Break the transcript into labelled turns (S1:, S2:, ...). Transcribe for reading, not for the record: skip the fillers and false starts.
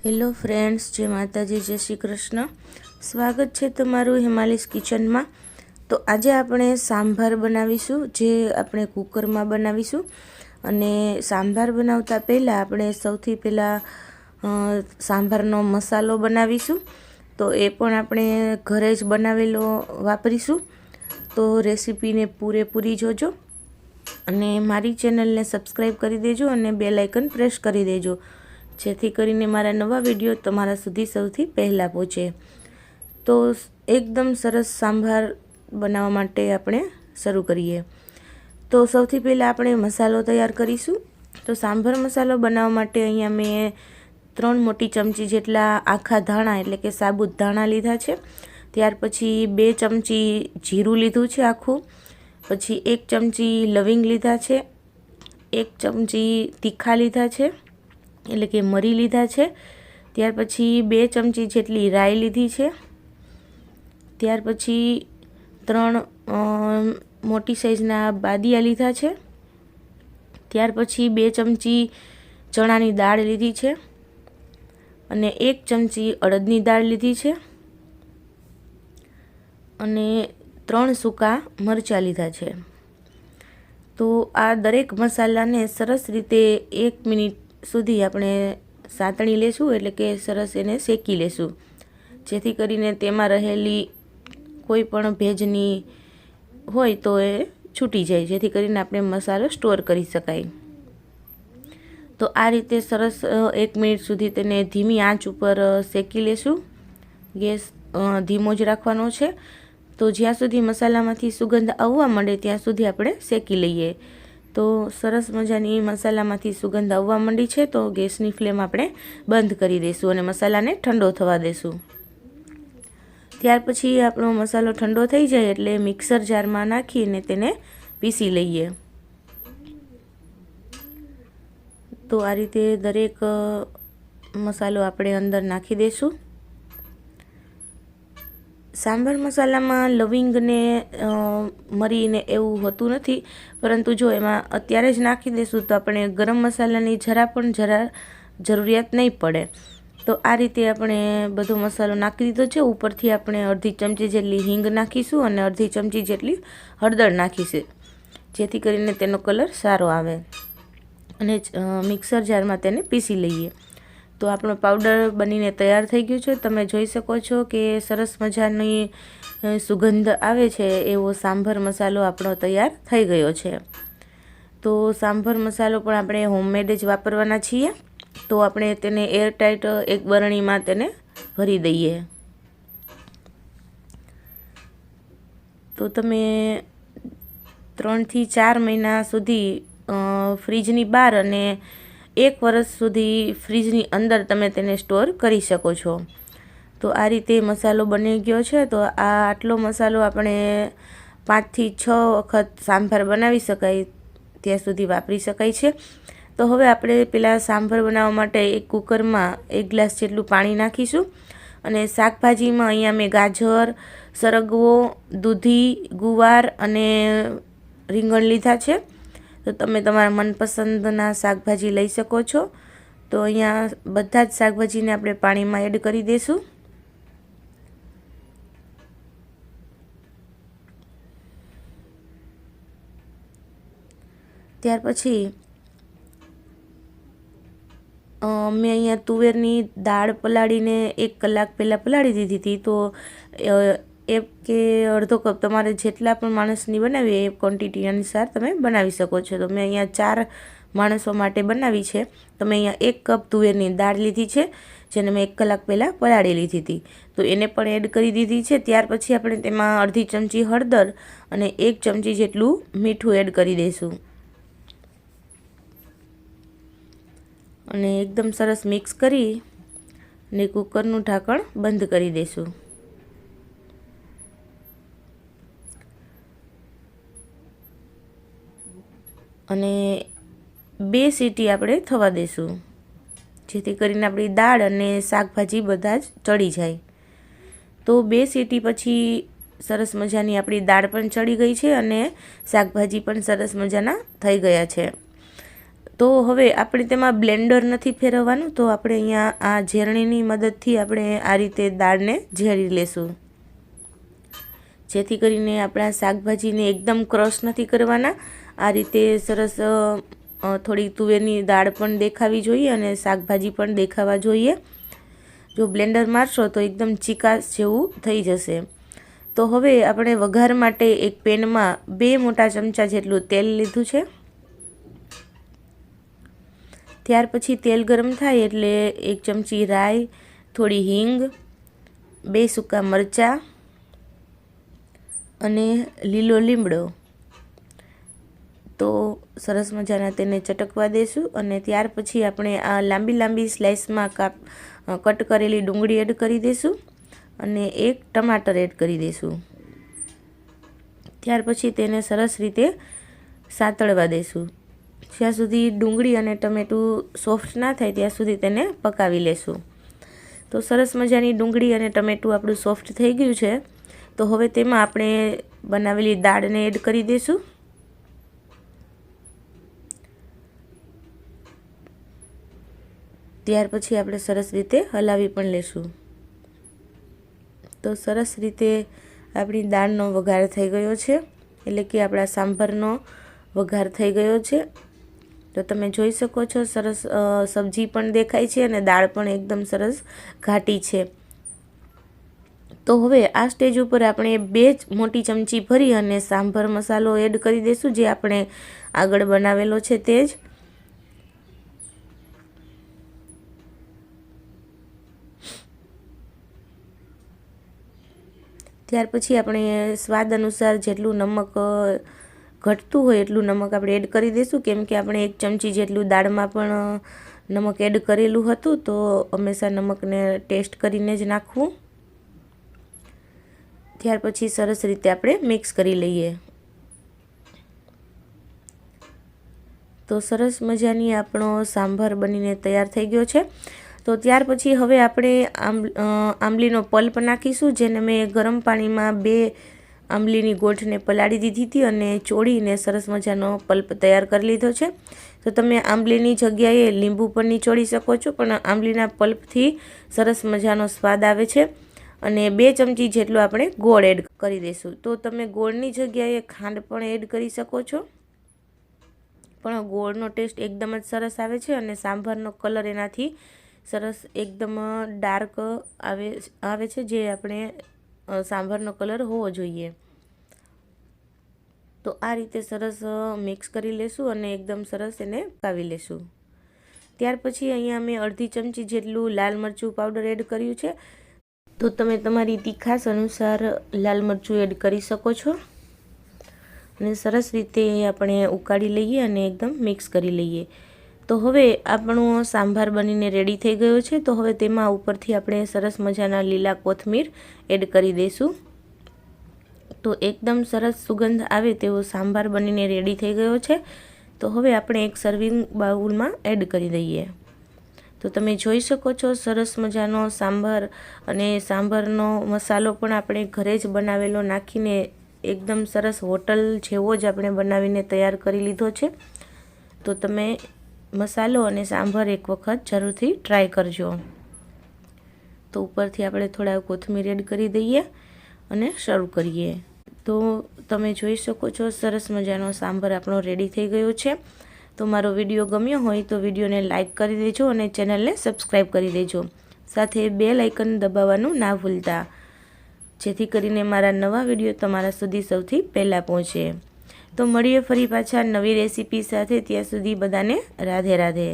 S1: Hello friends, જય માતાજી, જય શ્રી કૃષ્ણ। સ્વાગત છે તમારું હિમાલીસ કિચનમાં। તો આજે આપણે સાંભાર બનાવીશું, જે આપણે કુકરમાં બનાવીશું। અને સાંભાર બનાવતા પહેલાં આપણે સૌથી પહેલાં સાંભારનો મસાલો બનાવીશું। તો એ પણ આપણે ઘરે જ બનાવેલો વાપરીશું। તો રેસીપીને પૂરેપૂરી જોજો અને મારી ચેનલને સબસ્ક્રાઈબ કરી દેજો અને બેલ આઇકન પ્રેસ કરી દેજો, જેથી કરીને મારા નવા વિડીયો તમારા સુધી સૌથી પહેલાં પહોંચે। તો એકદમ સરસ સાંભાર બનાવવા માટે આપણે શરૂ કરીએ। તો સૌથી પહેલાં આપણે મસાલો તૈયાર કરીશું। તો સાંભાર મસાલો બનાવવા માટે અહીંયા મેં 3 મોટી ચમચી જેટલા આખા ધાણા એટલે કે સાબુત ધાણા લીધા છે। ત્યાર પછી 2 ચમચી જીરું લીધું છે આખું, પછી 1 ચમચી લવિંગ લીધા છે, 1 ચમચી તીખા લીધા છે એટલે કે મરી લીધા છે। ત્યાર પછી 2 ચમચી જેટલી રાઈ લીધી છે। ત્યાર પછી 3 મોટી સાઈઝના બાદિયા લીધા છે। ત્યાર પછી 2 ચમચી ચણાની દાળ લીધી છે અને 1 ચમચી અડદની દાળ લીધી છે અને 3 સૂકા મરચાં લીધા છે। તો આ દરેક મસાલાને સરસ રીતે 1 મિનિટ સુધી આપણે સાતણી લેશું, એટલે કે સરસ એને શેકી લેશું, જેથી કરીને તેમાં રહેલી કોઈ પણ ભેજની હોય તો એ છૂટી જાય, જેથી કરીને આપણે મસાલો સ્ટોર કરી શકાય। તો આ રીતે સરસ 1 મિનિટ સુધી તેને ધીમી આંચ ઉપર શેકી લેશું। ગેસ ધીમો જ રાખવાનો છે। તો જ્યાં સુધી મસાલામાંથી સુગંધ આવવા માંડે ત્યાં સુધી આપણે શેકી લઈએ। તો સરસ મજાની મસાલામાંથી સુગંધ આવવા માંડી છે, તો ગેસની ફ્લેમ આપણે બંધ કરી દઈશું અને મસાલાને ઠંડો થવા દઈશું। ત્યાર પછી આપણો મસાલો ઠંડો થઈ જાય એટલે મિક્સર જારમાં નાખીને તેને પીસી લઈએ। તો આ રીતે દરેક મસાલો આપણે અંદર નાખી દઈશું। સાંભાર મસાલામાં લવિંગને મરીને એવું હોતું નથી, પરંતુ જો એમાં અત્યારે જ નાખી દઈશું તો આપણે ગરમ મસાલાની જરા જરૂરિયાત નહીં પડે। તો આ રીતે આપણે બધો મસાલો નાખી દીધો છે। ઉપરથી આપણે અડધી ચમચી જેટલી હિંગ નાખીશું અને અડધી ચમચી જેટલી હળદર નાખીશું, જેથી કરીને તેનો કલર સારો આવે અને મિક્સર જારમાં તેને પીસી લઈએ। તો આપણો પાવડર બનીને તૈયાર થઈ ગયું છે। તમે જોઈ શકો છો કે સરસ મજાની સુગંધ આવે છે એવો સાંભાર મસાલો આપણો તૈયાર થઈ ગયો છે। તો સાંભાર મસાલો પણ આપણે હોમમેડ જ વાપરવાના છીએ। તો આપણે તેને એરટાઈટ એક બરણીમાં તેને ભરી દઈએ। તો તમે 3 થી 4 મહિના સુધી ફ્રીજની બહાર અને 1 વર્ષ સુધી ફ્રીજની અંદર તમે તેને સ્ટોર કરી શકો છો। તો આ રીતે મસાલો બની ગયો છે। તો આ આટલો મસાલો આપણે 5 થી 6 વખત સાંભાર બનાવી શકાય ત્યાં સુધી વાપરી શકાય છે। તો હવે આપણે પેલા સાંભાર બનાવવા માટે એક કુકરમાં 1 ગ્લાસ જેટલું પાણી નાખીશું અને શાકભાજીમાં અહીંયા મેં ગાજર, સરગવો, દૂધી, ગુવાર અને રીંગણ લીધા છે। તો તમે તમારા મનપસંદના શાકભાજી લઈ શકો છો। તો અહીંયા બધા જ શાકભાજીને આપણે પાણીમાં એડ કરી દઈશું। ત્યાર પછી મેં અહીંયા તુવેરની દાળ પલાળીને 1 કલાક પહેલાં પલાળી દીધી હતી। તો 1 કે અડધો કપ તમારે જેટલા પણ માણસની બનાવી એ ક્વોન્ટિટી અનુસાર તમે બનાવી શકો છો। તો મેં અહીંયા 4 માણસો માટે બનાવી છે। તો મેં અહીંયા 1 કપ તુવેરની દાળ લીધી છે, જેને મેં 1 કલાક પહેલાં પલાળી લીધી હતી। તો એને પણ એડ કરી દીધી છે। ત્યાર પછી આપણે તેમાં અડધી ચમચી હળદર અને 1 ચમચી જેટલું મીઠું એડ કરી દઈશું અને એકદમ સરસ મિક્સ કરી અને કુકરનું ઢાંકણ બંધ કરી દઈશું। અને 2 સીટી આપણે થવા દઈશું, જેથી કરીને આપણી દાળ અને શાકભાજી બધા જ ચડી જાય। તો 2 સીટી પછી સરસ મજાની આપણી દાળ પણ ચડી ગઈ છે અને શાકભાજી પણ સરસ મજાના થઈ ગયા છે। તો હવે આપણે તેમાં બ્લેન્ડર નથી ફેરવવાનું, તો આપણે અહીંયા આ ઝેરણીની મદદથી આપણે આ રીતે દાળને ઝેરી લેશું, જેથી કરીને આપણા શાકભાજીને એકદમ ક્રશ નથી કરવાના. આ રીતે સરસ થોડી તુવેરની દાળ પણ દેખાવી જોઈએ અને શાકભાજી પણ દેખાવા જોઈએ. જો બ્લેન્ડર મારશો તો એકદમ ચીકાશ જેવું થઈ જશે. તો હવે આપણે વઘાર માટે એક પેનમાં 2 મોટા ચમચા જેટલું તેલ લીધું છે. ત્યાર પછી તેલ ગરમ થાય એટલે 1 ચમચી રાઈ, થોડી હિંગ, 2 સૂકા મરચાં અને લીલો લીમડો, તો સરસ મજાના તેને ચટકવા દેશું. અને ત્યાર પછી આપણે આ લાંબી સ્લાઇસમાં કટ કરેલી ડુંગળી એડ કરી દઈશું અને 1 ટમાટર એડ કરી દઈશું. ત્યાર પછી તેને સરસ રીતે સાતળવા દઈશું. જ્યાં સુધી ડુંગળી અને ટમેટું સોફ્ટ ના થાય ત્યાં સુધી તેને પકાવી લેશું. તો સરસ મજાની ડુંગળી અને ટમેટું આપણું સોફ્ટ થઈ ગયું છે. તો હવે તેમાં આપણે બનાવેલી દાળને એડ કરી દઈશું. ત્યાર પછી આપણે સરસ રીતે હલાવી પણ લેશું. તો સરસ રીતે આપણી દાળનો વઘાર થઈ ગયો છે, એટલે કે આપણા સાંભારનો વઘાર થઈ ગયો છે. તો તમે જોઈ શકો છો સરસ સબ્જી પણ દેખાય છે અને દાળ પણ એકદમ સરસ ઘાટી છે. તો હવે આ સ્ટેજ ઉપર આપણે 2 મોટી ચમચી ભરી અને સાંભાર મસાલો એડ કરી દઈશું, જે આપણે આગળ બનાવેલો છે તે જ. ત્યાર પછી આપણે સ્વાદ અનુસાર જેટલું નમક ઘટતું હોય એટલું નમક આપણે એડ કરી દઈશું, કેમ કે આપણે 1 ચમચી જેટલું દાળમાં પણ નમક એડ કરેલું હતું. તો હંમેશા નમકને ટેસ્ટ કરીને જ નાખવું. ત્યાર પછી સરસ રીતે આપણે મિક્સ કરી લઈએ. તો સરસ મજાની આપણો સાંભાર બનીને તૈયાર થઈ ગયો છે. તો ત્યાર પછી હવે આપણે આંબલીનો પલ્પ નાખીશું, જેને મેં ગરમ પાણીમાં 2 આંબલીની ગોઠને પલાળી દીધી હતી અને ચોળીને સરસ મજાનો પલ્પ તૈયાર કરી લીધો છે. તો તમે આંબલીની જગ્યાએ લીંબુ પણ નીચોડી શકો છો, પણ આંબલીના પલ્પથી સરસ મજાનો સ્વાદ આવે છે. અને 2 ચમચી જેટલો આપણે ગોળ એડ કરી દઈશું. તો તમે ગોળની જગ્યાએ ખાંડ પણ એડ કરી શકો છો, પણ ગોળનો ટેસ્ટ એકદમ જ સરસ આવે છે અને સાંભારનો કલર એનાથી સરસ એકદમ ડાર્ક આવે છે, જે આપણે સાંભારનો કલર હોવો જોઈએ. તો આ રીતે સરસ મિક્સ કરી લેશું અને એકદમ સરસ એને પકાવી લેશું. ત્યાર પછી અહીંયા મેં 1/2 ચમચી જેટલું લાલ મરચું પાવડર એડ કર્યું છે. તો તમે તમારી તીખાશ અનુસાર લાલ મરચું એડ કરી શકો છો. અને સરસ રીતે આપણે ઉકાળી લઈએ અને એકદમ મિક્સ કરી લઈએ. તો હવે આપણો સાંભાર બનીને રેડી થઈ ગયો છે. તો હવે તેમાં ઉપરથી આપણે સરસ મજાના લીલા કોથમીર એડ કરી દઈશું. તો એકદમ સરસ સુગંધ આવે તેવો સાંભાર બનીને રેડી થઈ ગયો છે. તો હવે આપણે એક સર્વિંગ બાઉલમાં એડ કરી દઈએ. તો તમે જોઈ શકો છો સરસ મજાનો સાંભાર, અને સાંભારનો મસાલો પણ આપણે ઘરે જ બનાવેલો નાખીને એકદમ સરસ હોટલ જેવો જ આપણે બનાવીને તૈયાર કરી લીધો છે. તો તમે મસાલો અને સાંભાર એક વખત જરૂરથી ટ્રાય કરજો. તો ઉપરથી આપણે થોડા કોથમીર એડ કરી દઈએ અને સર્વ કરીએ. તો તમે જોઈ શકો છો સરસ મજાનો સાંભાર આપણો રેડી થઈ ગયો છે. તો મારો વિડીયો ગમ્યો હોય તો વિડીયોને લાઇક કરી દેજો અને ચેનલને સબસ્ક્રાઈબ કરી દેજો. સાથે બેલ આઇકન દબાવવાનું ના ભૂલતા, જેથી કરીને મારા નવા વિડીયો તમારા સુધી સૌથી પહેલાં પહોંચે. તો મળીએ ફરી પાછા નવી રેસીપી સાથે. ત્યાં સુધી બધાને રાધે રાધે.